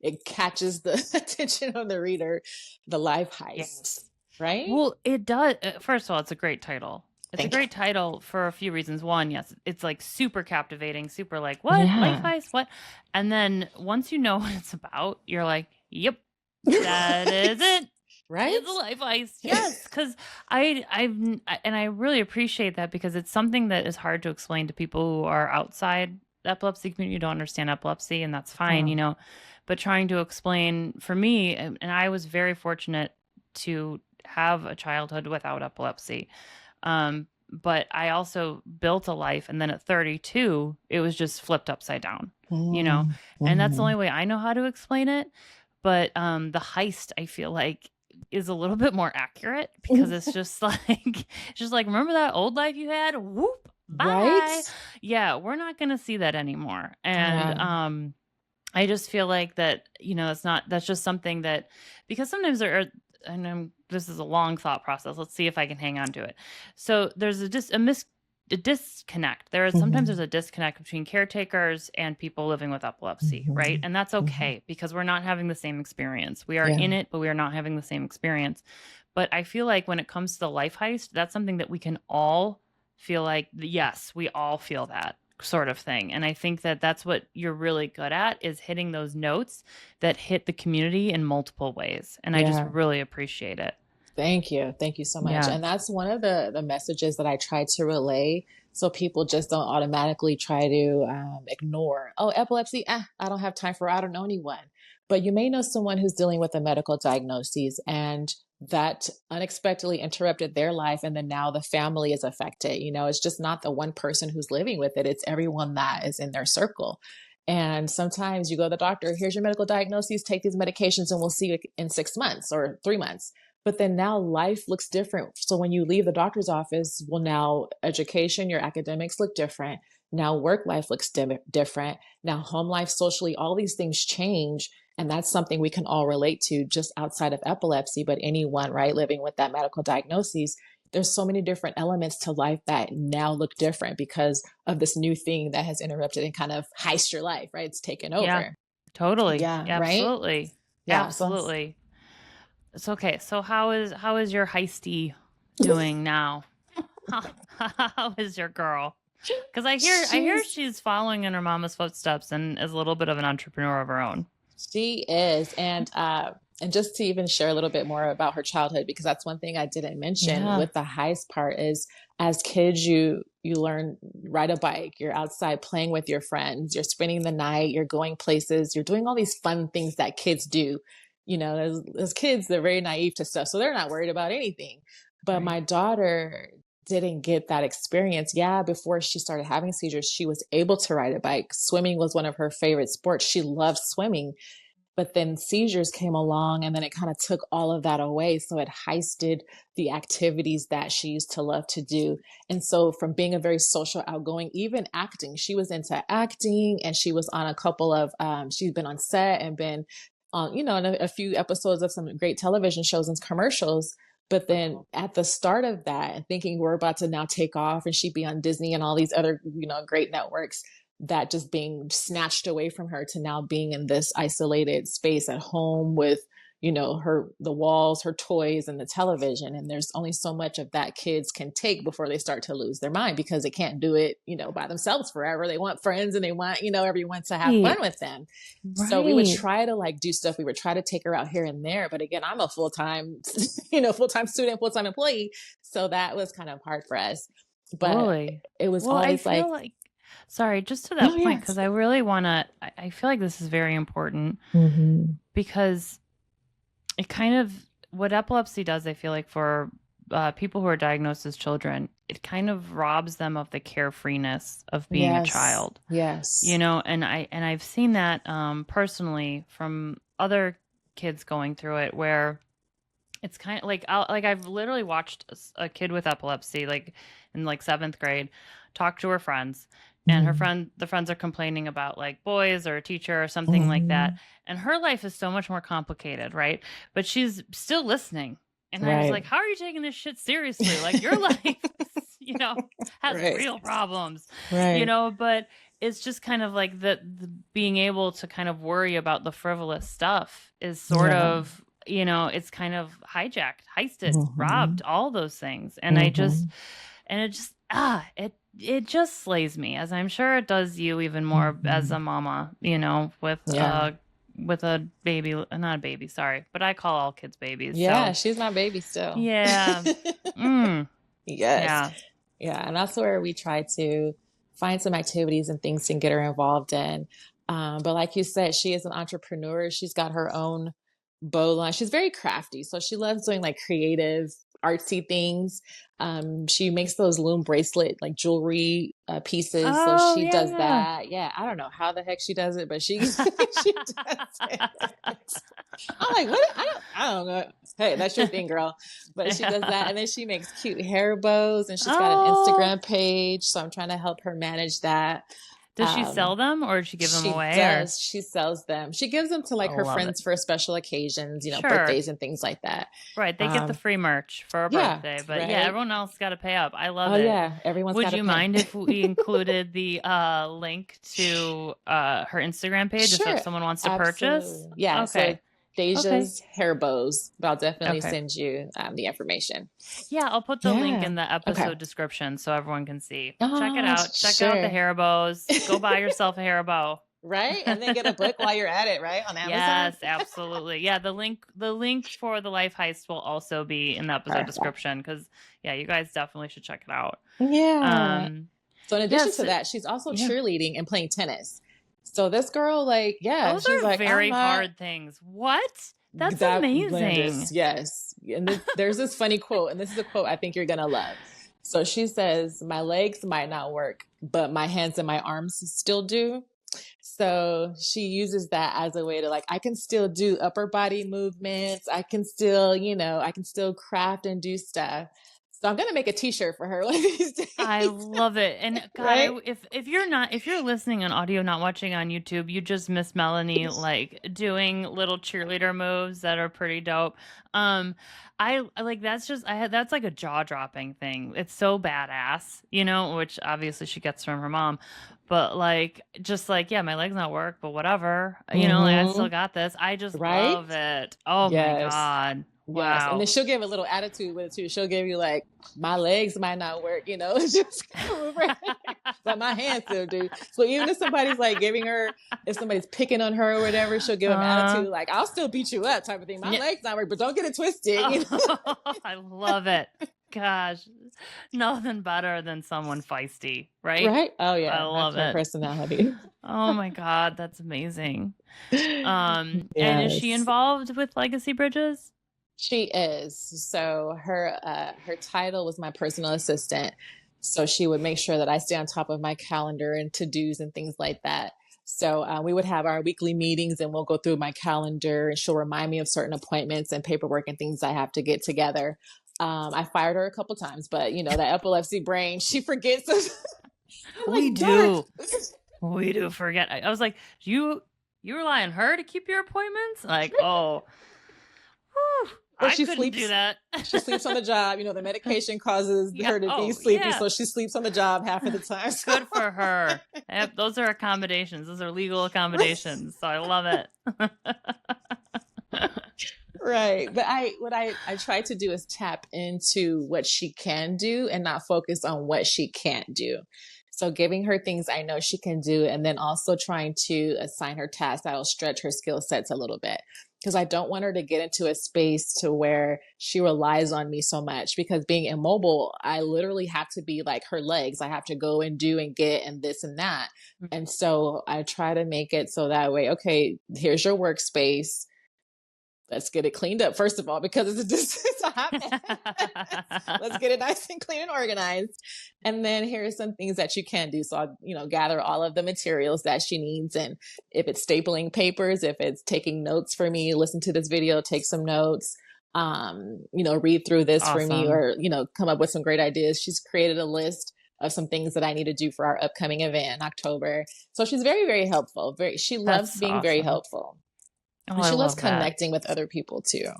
it catches the attention of the reader, The Life Heist, right? Well, it does. First of all, it's a great title. It's a great title for a few reasons. One, yes, it's like super captivating, super like, what? Life Heist? What? And then once you know what it's about, you're like, yep, that is it. Right? It's a life heist. Yes, because I really appreciate that, because it's something that is hard to explain to people who are outside the epilepsy community, who don't understand epilepsy, and that's fine, But trying to explain for me, and I was very fortunate to have a childhood without epilepsy. But I also built a life, and then at 32, it was just flipped upside down, and that's the only way I know how to explain it. But the heist, I feel like, is a little bit more accurate, because it's just like, remember that old life you had? Whoop, bye. Right? Yeah, we're not going to see that anymore. And I just feel like that, that's just something that, because sometimes this is a long thought process. Let's see if I can hang on to it. So there's a disconnect. Sometimes there's a disconnect between caretakers and people living with epilepsy, right? And that's okay, because we're not having the same experience. We are in it, but we are not having the same experience. But I feel like when it comes to the life heist, that's something that we can all feel like, yes, we all feel that sort of thing. And I think that that's what you're really good at, is hitting those notes that hit the community in multiple ways. And I just really appreciate it. Thank you. Thank you so much. And that's one of the messages that I try to relay, so people just don't automatically try to ignore, epilepsy, I don't have time for it. I don't know anyone. But you may know someone who's dealing with a medical diagnosis, and that unexpectedly interrupted their life. And then now the family is affected. It's just not the one person who's living with it. It's everyone that is in their circle. And sometimes you go to the doctor, here's your medical diagnosis, take these medications, and we'll see you in 6 months or 3 months. But then now life looks different. So when you leave the doctor's office, well, now education, your academics look different. Now work life looks different. Now home life, socially, all these things change. And that's something we can all relate to, just outside of epilepsy, but anyone, right, living with that medical diagnosis. There's so many different elements to life that now look different because of this new thing that has interrupted and kind of heist your life, right? It's taken over. Yeah, totally. Yeah, absolutely. Right? Yeah, absolutely. It's okay. So how is your heisty doing now? How is your girl? Because I hear she's following in her mama's footsteps and is a little bit of an entrepreneur of her own. She is. And just to even share a little bit more about her childhood, because that's one thing I didn't mention with the heist part, is as kids, you learn ride a bike, you're outside playing with your friends, you're spending the night, you're going places, you're doing all these fun things that kids do. as kids, they're very naive to stuff. So they're not worried about anything. But Right. my daughter didn't get that experience. Yeah, before she started having seizures, she was able to ride a bike. Swimming was one of her favorite sports. She loved swimming. But then seizures came along and then it kind of took all of that away. So it heisted the activities that she used to love to do. And so from being a very social, outgoing, even acting, she was into acting, and she was on a couple of, she's been on set and been on, in a few episodes of some great television shows and commercials. But then at the start of that, and thinking we're about to now take off and she'd be on Disney and all these other, great networks, that just being snatched away from her to now being in this isolated space at home with, the walls, her toys, and the television. And there's only so much of that kids can take before they start to lose their mind, because they can't do it, by themselves forever. They want friends and they want, everyone to have fun with them. Right. So we would try to do stuff. We would try to take her out here and there. But again, I'm a full-time, full-time student, full-time employee. So that was kind of hard for us. But it was always sorry, just to that point, because I really want to, I feel like this is very important, because it kind of, what epilepsy does, I feel like for people who are diagnosed as children, it kind of robs them of the carefreeness of being a child. Yes. And I've seen that personally from other kids going through it, where it's kind of I've literally watched a kid with epilepsy, in 7th grade, talk to her friends. And the friends are complaining about boys or a teacher or something like that. And her life is so much more complicated, right? But she's still listening. And I was like, how are you taking this shit seriously? Your life, has real problems, but it's just kind of the being able to kind of worry about the frivolous stuff is sort of, it's kind of hijacked, heisted, robbed, all those things. And it just slays me, as I'm sure it does you even more as a mama, with a baby, not a baby, sorry, but I call all kids babies. Yeah, so. She's my baby still. Yeah. Yes. Yeah. And that's where we try to find some activities and things to get her involved in. But like you said, she is an entrepreneur. She's got her own bow line. She's very crafty. So she loves doing creative, artsy things. She makes those loom bracelet jewelry pieces. So she does that. Yeah, I don't know how the heck she does it, but she does it. I'm what? I don't know. Hey, that's your thing, girl. But she does that, and then she makes cute hair bows, and she's got an Instagram page. So I'm trying to help her manage that. Does she sell them, or does she give them away? She does. She sells them. She gives them to her friends for special occasions, birthdays and things like that. Right. They get the free merch for a birthday. But everyone else got to pay up. I love it. Yeah. Everyone's got to pay. Would you mind if we included the link to her Instagram page if someone wants to purchase? Yeah. Okay. So Daijah's Hair Bows, but I'll definitely send you the information. Yeah, I'll put the link in the episode description so everyone can see. Check it out. Check out the hair bows. Go buy yourself a hair bow. Right? And then get a book while you're at it, right? On Amazon? Yes, absolutely. Yeah, the link for the Life Heist will also be in the episode description, because you guys definitely should check it out. Yeah. So in addition to that, she's also cheerleading and playing tennis. So this girl, those she's are very hard things. What? That's amazing. Yes. And there's this funny quote, and this is a quote I think you're going to love. So she says, "My legs might not work, but my hands and my arms still do." So she uses that as a way to I can still do upper body movements. I can still, I can still craft and do stuff. So I'm going to make a t-shirt for her one of these days. I love it. And God, right? if you're listening on audio, not watching on YouTube, you just miss Melanee doing little cheerleader moves that are pretty dope. That's a jaw-dropping thing. It's so badass, which obviously she gets from her mom. But my legs not work, but whatever. I still got this. I just love it. Oh my God. Wow. Yes. And then she'll give a little attitude with it too. She'll give you my legs might not work, just but my hands still do. So even if somebody's if somebody's picking on her or whatever, she'll give them attitude I'll still beat you up type of thing. My legs not work, but don't get it twisted. I love it. Gosh. nothing better than someone feisty, right? Right? Oh I yeah, love that's her it. personality. Oh my God, that's amazing. And is she Yes. involved with Legacy Bridges? She is. So her title was my personal assistant. So she would make sure that I stay on top of my calendar and to-dos and things like that. So we would have our weekly meetings and we'll go through my calendar and she'll remind me of certain appointments and paperwork and things I have to get together. I fired her a couple times, but you know, that epilepsy brain, she forgets. We Like, do. We do forget. I was like, you rely on her to keep your appointments? Like, oh, whew, Or I she couldn't do sleeps. that. She sleeps on the job. You know, the medication causes Yeah. her to be Oh, sleepy, yeah. so she sleeps on the job half of the time. Good for her. Yep, those are accommodations. Those are legal accommodations. So I love it. Right. But what I try to do is tap into what she can do and not focus on what she can't do. So giving her things I know she can do, and then also trying to assign her tasks that'll stretch her skill sets a little bit. Because I don't want her to get into a space to where she relies on me so much. Because being immobile, I literally have to be like her legs. I have to go and do and get and this and that. And so I try to make it so that way, okay, here's your workspace. Let's get it cleaned up, first of all, because it's a hot mess. Let's get it nice and clean and organized. And then here are some things that you can do. So I'll, you know, gather all of the materials that she needs. And if it's stapling papers, if it's taking notes for me, listen to this video, take some notes, you know, read through this for me, Awesome. or, you know, come up with some great ideas. She's created a list of some things that I need to do for our upcoming event in October. So she's very, very helpful. She loves That's being very awesome. helpful. Oh, And I she loves love that. connecting with other people too.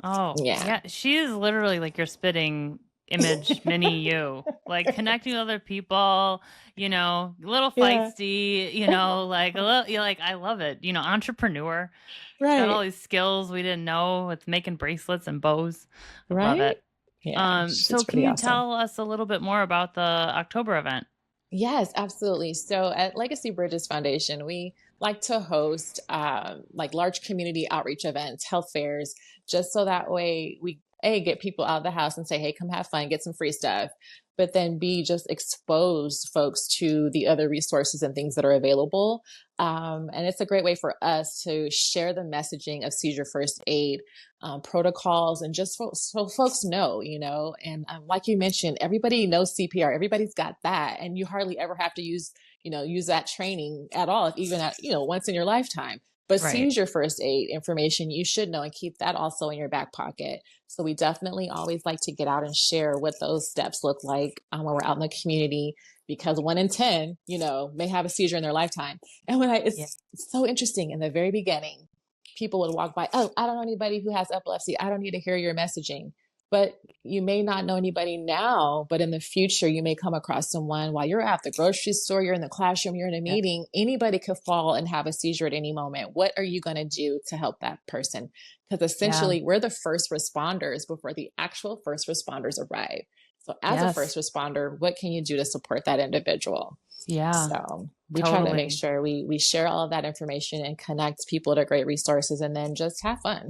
Oh, Yeah. yeah. She is literally like your spitting image, mini you. Like connecting with other people, you know, a little Yeah. feisty, you know, like a little, you're like, I love it. You know, entrepreneur. Got all Right. these skills we didn't know with making bracelets and bows. I love Right. it. Yeah. So It's can pretty you awesome. tell us a little bit more about the October event? Yes, absolutely. So at Legacy Bridges Foundation, we like to host like large community outreach events, health fairs, just so that way we get people out of the house and say, hey, come have fun, get some free stuff. But then B, just expose folks to the other resources and things that are available. And it's a great way for us to share the messaging of seizure first aid protocols, and just so folks know, you know, and like you mentioned, everybody knows CPR, everybody's got that, and you hardly ever have to use that training at all, even at, you know, once in your lifetime. But Right. seizure first aid information you should know, and keep that also in your back pocket. So we definitely always like to get out and share what those steps look like when we're out in the community, because 1 in 10, you know, may have a seizure in their lifetime. And it's so interesting, in the very beginning, people would walk by, oh, I don't know anybody who has epilepsy, I don't need to hear your messaging. But you may not know anybody now, but in the future, you may come across someone while you're at the grocery store, you're in the classroom, you're in a meeting. Anybody could fall and have a seizure at any moment. What are you going to do to help that person? Because essentially, we're the first responders before the actual first responders arrive. So as a first responder, what can you do to support that individual? Yeah. So we try to make sure we share all of that information and connect people to great resources, and then just have fun.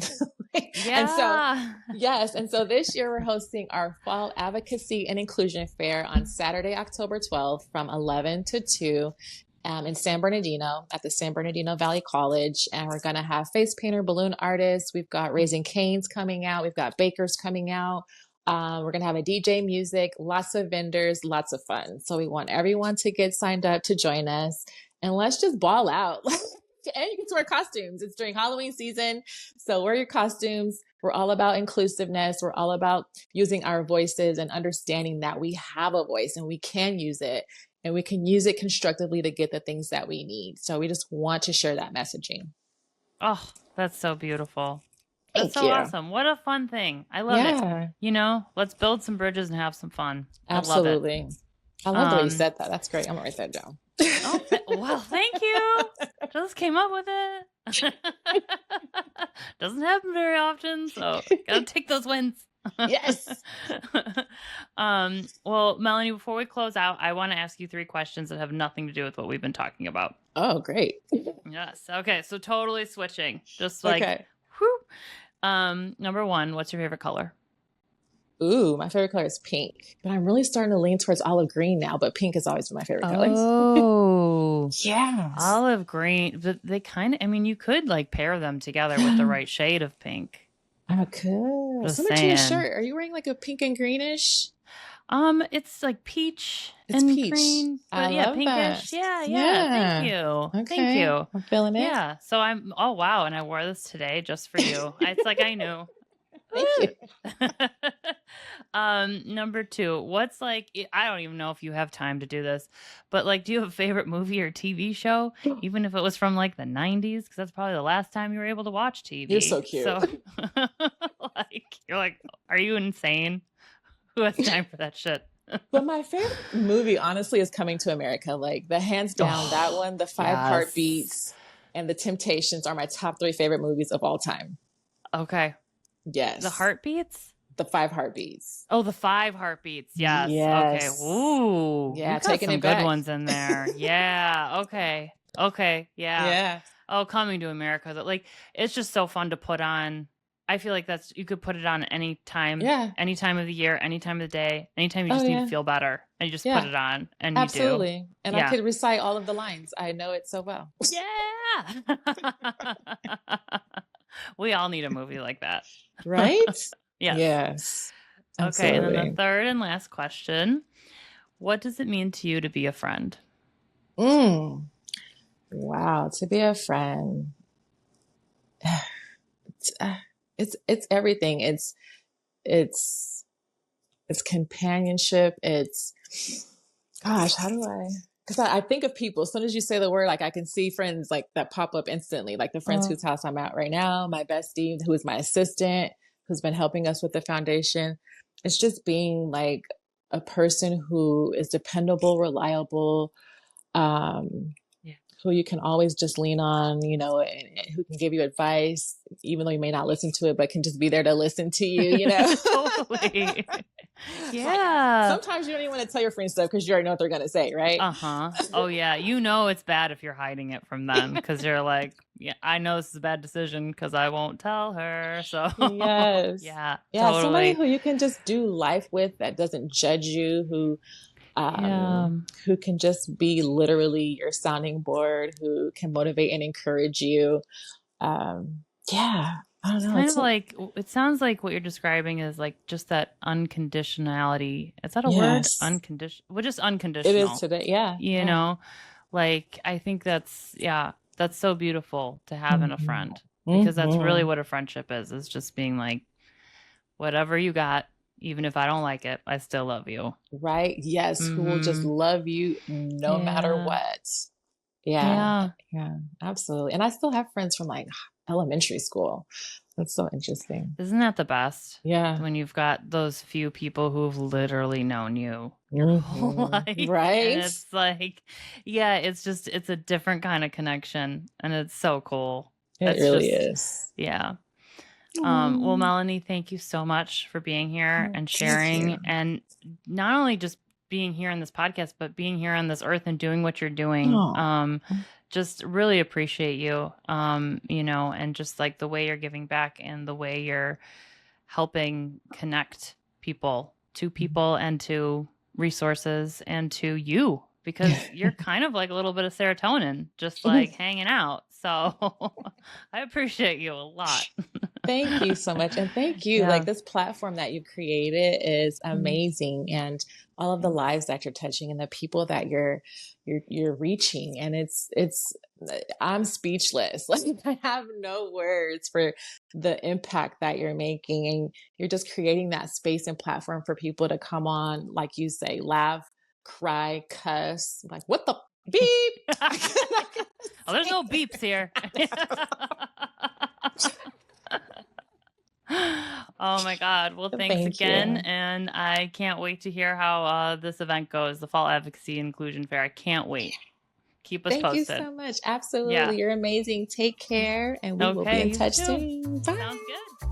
Yeah. And so, yes. And so this year we're hosting our Fall Advocacy and Inclusion Fair on Saturday, October 12th from 11 to 2 in San Bernardino at the San Bernardino Valley College. And we're going to have face painter, balloon artists. We've got Raising Canes coming out. We've got bakers coming out. We're going to have a DJ music, lots of vendors, lots of fun. So we want everyone to get signed up to join us, and let's just ball out. And you get to wear costumes. It's during Halloween season. So wear your costumes. We're all about inclusiveness. We're all about using our voices and understanding that we have a voice and we can use it, and we can use it constructively to get the things that we need. So we just want to share that messaging. Oh, that's so beautiful. That's Thank so you. awesome. What a fun thing. I love it. You know, let's build some bridges and have some fun. Absolutely. I love the way you said that. That's great. I'm going to write that down. Oh, well, thank you. Just came up with it. Doesn't happen very often, so gotta take those wins. Yes. Well, Melanee, before we close out, I want to ask you 3 questions that have nothing to do with what we've been talking about. Oh, great. Yes. Okay. So totally switching. Just like, whew. Number 1, what's your favorite color? Ooh, my favorite color is pink, but I'm really starting to lean towards olive green now, but pink has always been my favorite color. Oh, Yes. olive green. But they kind of, I mean, you could like pair them together with the right shade of pink. I could. Just Similar to your saying. shirt. Are you wearing like a pink and greenish? It's like peach It's and peach. green, I but yeah, love pinkish. that. Yeah. Yeah. Thank you. Okay. Thank you. I'm feeling it. Yeah. So oh wow, and I wore this today just for you. It's like I knew. Thank you. Number 2, what's like, I don't even know if you have time to do this, but like, do you have a favorite movie or TV show, even if it was from like the 90s? Because that's probably the last time you were able to watch TV. You're so cute. So, like, you're like, are you insane? Who has time for that shit? But my favorite movie, honestly, is Coming to America. Like the hands down, that one, The Five Heartbeats, and The Temptations are my top 3 favorite movies of all time. Okay. Yes. The Heartbeats? The 5 Heartbeats. Oh, the 5 Heartbeats. Yes. Yes. Okay. Ooh. Yeah, you got taking some it good back. ones in there. Yeah. Okay. Yeah. Yeah. Oh, Coming to America. Like, it's just so fun to put on. I feel like you could put it on any time. Yeah. Any time of the year, any time of the day, anytime you just need to feel better. And you just put it on and Absolutely. you do. And I could recite all of the lines. I know it so well. Yeah. We all need a movie like that. Right? Yes. Yes. Okay. Absolutely. And then the third and last question. What does it mean to you to be a friend? Wow. To be a friend. It's everything. It's companionship. Gosh, how do because I think of people, as soon as you say the word, like I can see friends like that pop up instantly, like the friends whose house I'm at right now, my bestie, who is my assistant, who's been helping us with the foundation. It's just being like a person who is dependable, reliable, who you can always just lean on, and who can give you advice, even though you may not listen to it, but can just be there to listen to you, Totally. Yeah. Sometimes you don't even want to tell your friends stuff because you already know what they're going to say, right? Oh, yeah. It's bad if you're hiding it from them because you're like, yeah, I know this is a bad decision because I won't tell her. So, yes. Yeah. Yeah. Totally. Somebody who you can just do life with that doesn't judge you, who can just be literally your sounding board, who can motivate and encourage you. I don't know. Kind of like, it sounds like what you're describing is like just that unconditionality. Is that a word? Unconditional. Well, just unconditional. It is today. Yeah. You know, like, I think that's so beautiful to have in a friend, because that's really what a friendship is just being like, whatever you got, even if I don't like it, I still love you. Right. Yes. Who will just love you no matter what. Yeah. Absolutely. And I still have friends from like elementary school. That's so interesting. Isn't that the best? Yeah. When you've got those few people who've literally known you your whole life. Right. And it's like, it's a different kind of connection. And it's so cool. It really is. Yeah. Well, Melanee, thank you so much for being here and sharing, and not only just being here in this podcast, but being here on this earth and doing what you're doing. Just really appreciate you, and just like the way you're giving back and the way you're helping connect people to people and to resources and to you, because you're kind of like a little bit of serotonin, just like hanging out. So I appreciate you a lot. Thank you so much. And thank you. Like, this platform that you created is amazing. And all of the lives that you're touching and the people that you're reaching. And I'm speechless. Like, I have no words for the impact that you're making. And you're just creating that space and platform for people to come on, like you say, laugh, cry, cuss, like, what the beep? Oh, there's no beeps here. Oh my God. Well, thanks again. And I can't wait to hear how this event goes, the Fall Advocacy Inclusion Fair. I can't wait. Keep us posted. Thank you so much. Absolutely. You're amazing. Take care. And we will be in touch soon. Bye. Sounds good.